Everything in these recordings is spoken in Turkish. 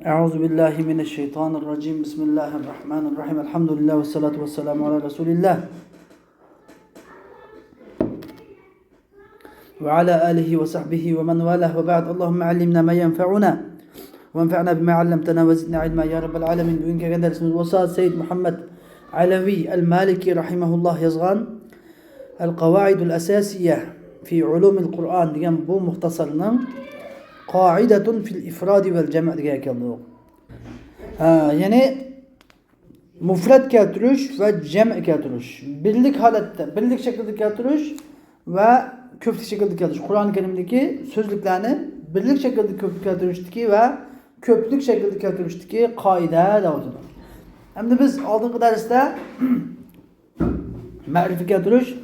Euzu billahi mineşşeytanirracim. Bismillahirrahmanirrahim. Elhamdülillah ve salatu vesselamu ala Resulillah. Ve ala alihi ve sahbihi ve men valah ve ba'd. Allahumme allimna ma yenfa'una ve enfa'na bima 'allamtana ve zidna ilma ya rabbel alamin. Bugünkü kadar dersimiz Vasat Seyyid Muhammed Alavi el-Maliki rahimehullah yazgan El-Kavaidul Esasiye fi Ulumil Kur'an degan bu muhtasarının Qaidatun fil ifradi vel cem' degan ekan. Yani mufrad keltirish ve cem' keltirish, birlik holatda, birlik shaklda keltirish ve köplik shaklda keltirish. Qur'oni Karimdagi so'zliklarni birlik shaklda keltirishdagi ve köplik shaklda keltirishdagi qoida davomida. Endi biz oldingi darsda ma'rifa keltirish,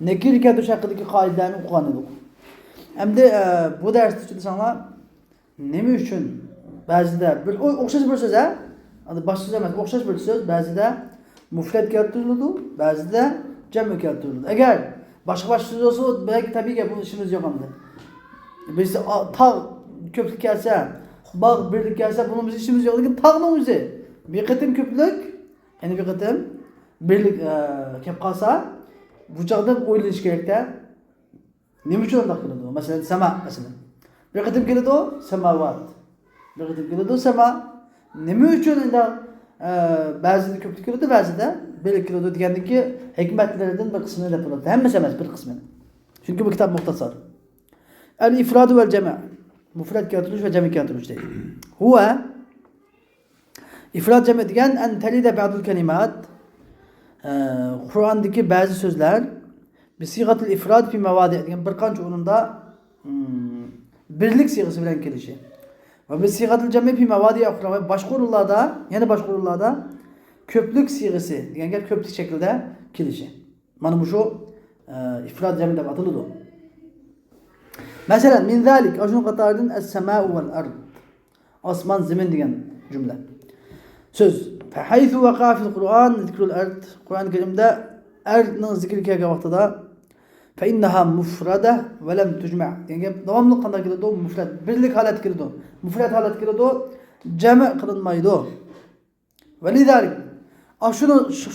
nakir keltirish haqidagi qoidalarni o'qigan edik. Endi bu darsda tushunsanlar nima uchun ba'zida bir o'xshash bir so'z bosh so'z emas, o'xshash bir so'z ba'zida mufrad keltiriladi, ba'zida jam' keltiriladi. Agar boshqa so'z olsa, belki tabiiy bu ishimiz yo'q endi. Biz tog' ko'plik kelsa, bog' birlik kelsa, bunun biz ishimiz yo'q, lekin tog'ning o'zi bir qatim ko'plik, ya'ni bir qatim birlik kelib qolsa, bu chog'da o'ylanish kerak-da. Nima uchun unday qiladi? Masalan, sama masalan. Bir qatim keladi o, samavat. Bir qatim keladi o, sama. Nima uchun endi ba'zida ko'plik keladi, ba'zida birlik keladi degandagi hikmatlaridan bir qismini deb bo'ladi. Hammasi emas, bir qismini. Chunki bu kitob muxtasar. Al-ifrad vel cem'. Mufrad keltirish ve cem' keltirish deydi. Huwa ifrad cem' degan an talida ba'dul kalimat. Qur'ondagi ba'zi so'zlar bi sigatil ifrad fi mavadi' degan bir qancha o'rinda birlik siyg'asi bilan kelishi. Ve bi sigatil cem' fi mavadi' ukhra ve boshqa o'rinlarda, yana boshqa o'rinlarda ko'plik siyg'asi degan gap ko'plik shaklda kelishi. Mana bu shu ifrad cem' deb ataladi. Masalan, min zalik ashun qatardan as-sama'u vel ard. Osmon, zamin degan jumla. Söz. Fa haythu waqa fil Qur'an zikrul ard. Qur'oni Karimda ardning zikri kelgan vaqtida fa innaha mufrada ve lam tujma'. Yani davomli qanday keladi? Mufrad, birlik holat keladi. Mufrad holat keladi, jam' qilinmaydi. Ve lidalik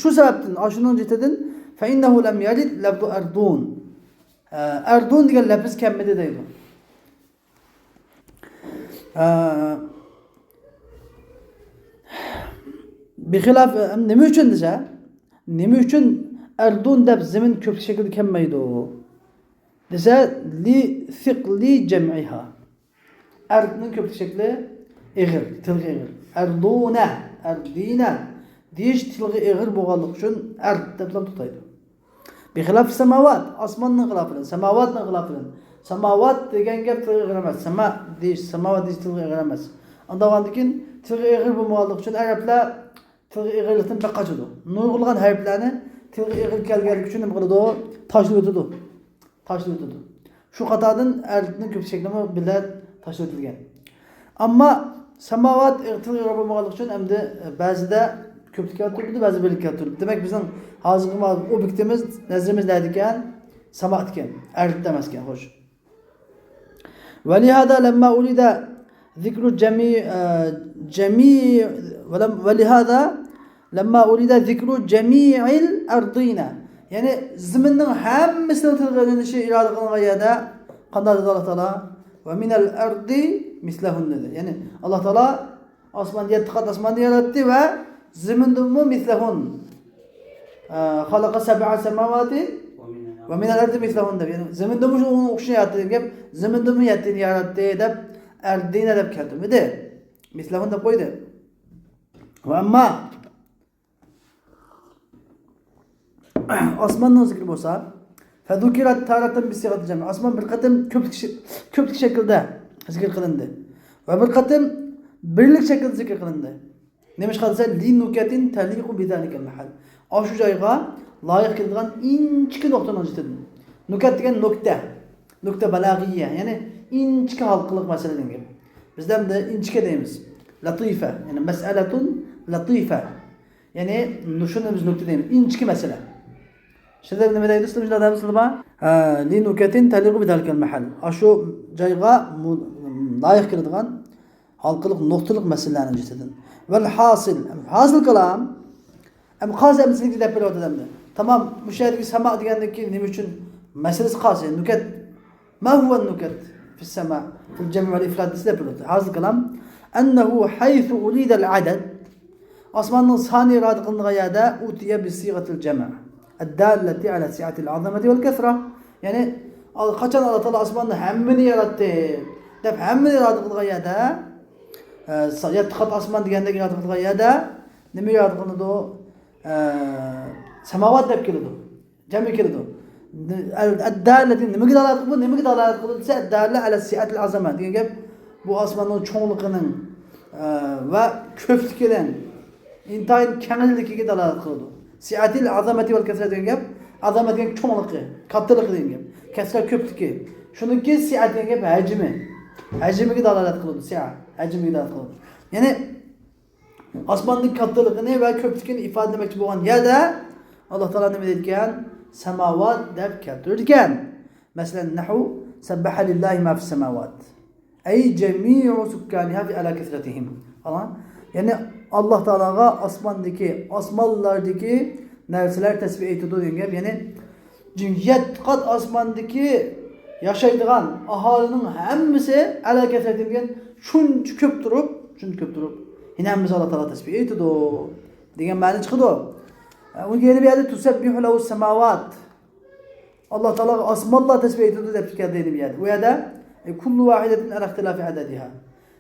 şu sababdan, ashunun jetidan fa innahu lam yalid labdu ardun. Ardun degan lafz kelmadi deydi. Bixilaf nima uchun desa, nima uchun ardun deb zamin ko'p shaklda kelmaydi desa, li thiqli jam'iha. Ardning ko'p shakli ig'ir, tilga ig'ir. Arduna, ardina deyish tilga ig'ir bo'lganligi uchun ard deb tutaydi. Bixilaf samavat, osmonning xilofidan, samavatning xilofidan. Samavat degan gap tilga ig'ir emas. Sama deyish, samavat deyish tilga ig'ir emas. Undan keyin tilga ig'ir bo'lganligi uchun arablar tilga ig'irlikdan qochadi. Nurg'ulgan harflarni tilga ig'ir kelganligi uchun nima qiladi? Tashlab o'tadi. Tashlab o'tadi. Shu qatordan ardning ko'p shaklimi bilan tashlab o'tilgan. Ammo samavat tilga ig'ir bo'lganligi uchun endi ba'zida ko'plik keltirdi, ba'zi birlik keltirdi. Demak, bizning hozirgi obyektimiz, nazrimizda ekan, samo ekan, ard emas ekan, xo'sh. Va lihada lamma ulida zikru jami' va lihada lamma ulida zikru jami'il ardina. Yani zaminning hammasini tilg'ilanishi iroda qilingan yerda qanday dedi Alloh taolo? Va minal ardi mislahun dedi. Yani Alloh taolo osmonni 7 qat osmonni yaratdi va zaminni mislahun. Xalaqa sab'a samawati va minal ardi mislahun deb. Yani zaminni shu o'xshayapti deb, zaminni 7 yaratdi deb ardina deb keltirmadi. Mislahun deb qo'ydi. Va amma osmonning zikri bo'lsa, fadukirat taratan bi sigat jam'. Osmon bir qatim ko'plik shaklda zikr qilindi va bir qatim birlik shaklda zikr qilindi. Nima qilsa li nukatin taliqu bi zalikal mahal. Shu joyga loyiq keladigan inchki nuqtani o'zitadi. Nukat degan nokta balag'iyya, ya'ni inchki halqiliq masaladan gap. Bizda ham inchki deymiz. Latifa, ya'ni mas'alatun latifa. Ya'ni shuni biz nokta deymiz, inchki masala. Shunda nima deydi sizlar? Li nukatin taliqu bi zalikal mahal. Shu joyga loyiq keladigan halqılık noktalık meselelerni cidden. Vel hasıl kalam. Hem qaz emsilik dep berdi adamda. Tamam, müşahideki sema degandeki nima uchun meselesi qaz. Nukat. Ma huwa nukat fi sema fi al-cem' vel ifrad dep berdi. Hasıl kalam ennehu haythu ulida al-adad Osman'ın sani irade kılındığı yerde utiye bi sigatil cema. Eddalleti ala si'atil azameti vel kesra. Yani kaçan Allah Teala Osman'ın hemmini yarattı. Dep hemmini irade kılındığı yerde yatqat Osman degandeki irade kılındığı yerde nima irade kılındı o? Semavat dep keldi. Cemi keldi. Eddalleti nima irade kılındı? Nima irade kılındı? Eddalle ala si'atil azamet. Degan gap bu Osman'ın çoğunluğunun ve köftükeden İntayın kengilligiga dalolat qiladi. Siatil azamati vel kasra degan gap, azamat degan cho'ngligi, kattaligi degan gap. Kasra ko'pligi. Shuniki siat degan gap hajmi. Hajmiga dalolat qiladi, siat, hajmiga dalolat qiladi. Ya'ni osmonning kattaligini va ko'pligini ifodalamoqchi bo'lgan yerda Alloh taolo nima deydigan? Samawat deb keltirgan. Masalan, nahu sabbaha lillahi ma fis samawat. Ay jami'u sukkaniha fi ala kasratihim. Yani Allah Teala'ga osmanlardaki narsalar tasbih etdi degan gap. Yani yet qat osmondagi yashaydigan aholining hammasi ala kasratilgan shuncha ko'p turib, hammasi Allah Teala tasbih etdi degan ma'no chiqdi. Unga yana bir yerda tusabbihu lahu samawat. Allah Teala osmonlar tasbih etdi deb keldi bir yerda. U yerda kullu vahidatin ala ihtilafi adadiha.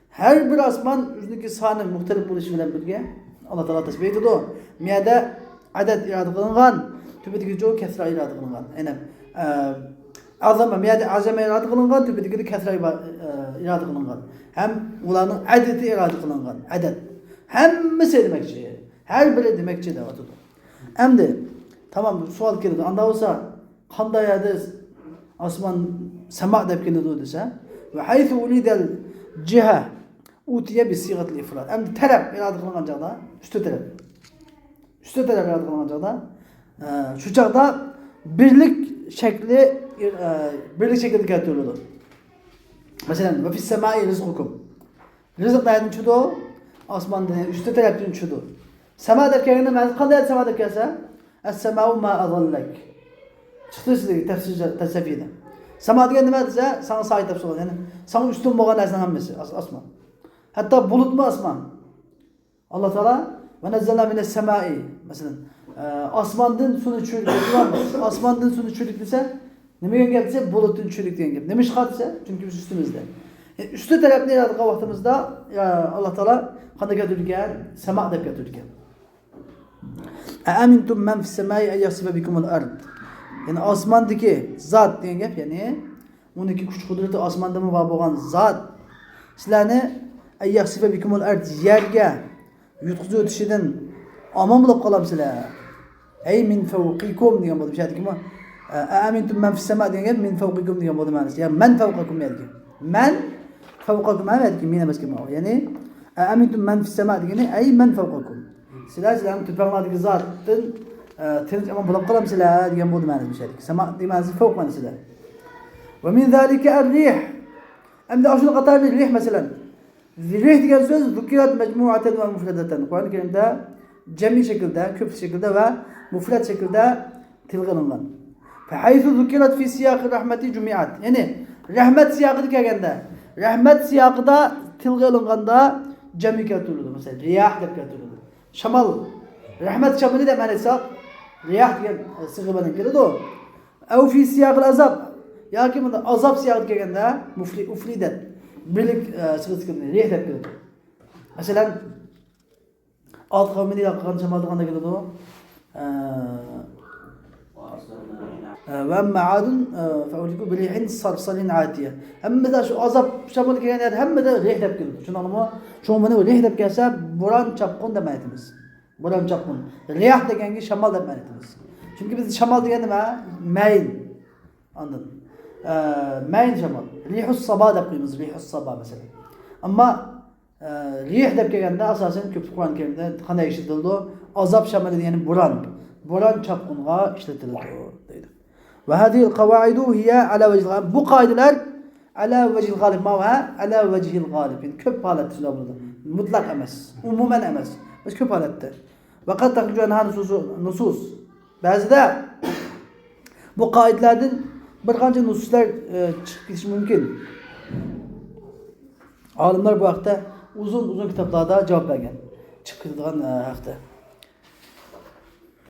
Her bir asman üzerindeki sahne muhtelif buluşu bilen bilge Allah Teala tasbih etdi o. Miyada adet irade kılıngan, tübedeki çoğu kesra irade kılıngan. Yani azama, miyada azama irade kılıngan, tübedeki de kesra irade kılıngan. Hem ulanın adeti irade kılıngan, adet. Hemmisi demekçi, her biri demekçi de atıdı. Hem de tamam sual geldi, anda olsa kanda yerde asman sema dep geldi dese ve haythu ulidel ciha utiye bir sigatil ifrad. Hem taraf irade kılınan çağda, üstü taraf irade kılınan çağda, şu çağda birlik şekli getiriyordu. Mesela ve fis semai rizqukum. Rızık nereden çıktı o? Osman'dan üstü taraftan çıktı. Sema derken ne? Kanday sema derkense es-sema'u ma azallak. Çıktı size tefsirde. Sema degan nima desa, sana sahip deb so'radi. Yani sana üstün bo'lgan narsaning hammasi osmon. Hatta bulutmu osmon. Allah Teala ve nazzalna mines semai. Mesela osmondan suvni tushirdik. Osmondan suvni tushirdik desa, nima degan gap desa, bulutdan tushirdik degan gap. Nima chiqadi desa, chunki biz ustimizda. Üstü tarafni yaratgan vaqtimizda Allah Teala qanday keltirgan? Sema deb keltirgan. Amintum man fis semai ay yasifa bikumul ard. Yani osmondagi zot degan gap, ya'ni uniki kuch qudrati osmonda var bo'lgan zot sizlarni ayyasifa bikumul ard yerga yutqizib o'tishidan omon bo'lib qolamsizlar. Ay min fawqikum degan bo'ldi. Shaytimi? Amintum man fis sama degan min fawqikum degan bo'ldi ma'nosi. Ya'ni man fawqakum yerga. Man fawqakum ma'nosi men emasga ma'no. Ya'ni amintum man fis sama degani ay man fawqakum. Sizlarni tutpaqlardagi zotdan tinch omon bo'lib qolamsizlar degan bo'ldi ma'nosi shayt. Sama demasi fawq ma'nosida. Ve min zalika er-rih. Hem de aşırı qatarlı rih mesela. Rih degan söz zukirat mecmuaten ve mufradaten. Kur'an-ı Kerim'de cemi şekilde, köp şekilde ve mufrad şekilde tilg'ilingan. Fe haythu zukirat fi siyaqi rahmeti cumiat. Yani rahmet siyaqida kelganda, rahmet siyaqida tilg'ilinganda cemi keltirildi. Mesela riyah deb keltirildi. Shamal, rahmet shamali deb ma'nosi riyah degan sig'i bilan keladi o. Aw fi siyaqil azab. Yoki bunda azob siyog'iga kelganda uflidat birlik sig'isini rih deb keladi. Masalan, Ad qavmini yoqqan shamol deganda keladi u. Va amma adun fa'uliku bi rihin sarsalin atiya. Hammada shu azob shamol kelgan yerda hammada rih deb keladi. Shunaqmi? Shu mana rih deb kelsa, bo'ron chopqin deb aytamiz. Bo'ron chopqin. Rih deganga shamol deb aytamiz. Chunki biz shamol degan nima? Mayl. Anladın? Mayn shamol. Rihus saba deb qo'yamiz, rihus saba mesela. Ammo rih deb kelganda asosan ko'p Qur'on Karimda qanday ishlatildi? Azob shamoli ya'ni bo'ron chopqinga ishlatiladi deydi. Va hadhihi al-qawaidu hiya ala wajhi bu qoidalar ala vecihil galib mavha ala vecihil galib. Yani köp halet burada. Mutlak emes. Umumen emes. Biz köp halette. Vakat takıcı anha nusus. Bazı da bu kaidelerden bir qancha nususlar chiqib ketishi mumkin. Olimlar bu haqda uzun kitoblarda javob bergan. Chiqib ketadigan haqda.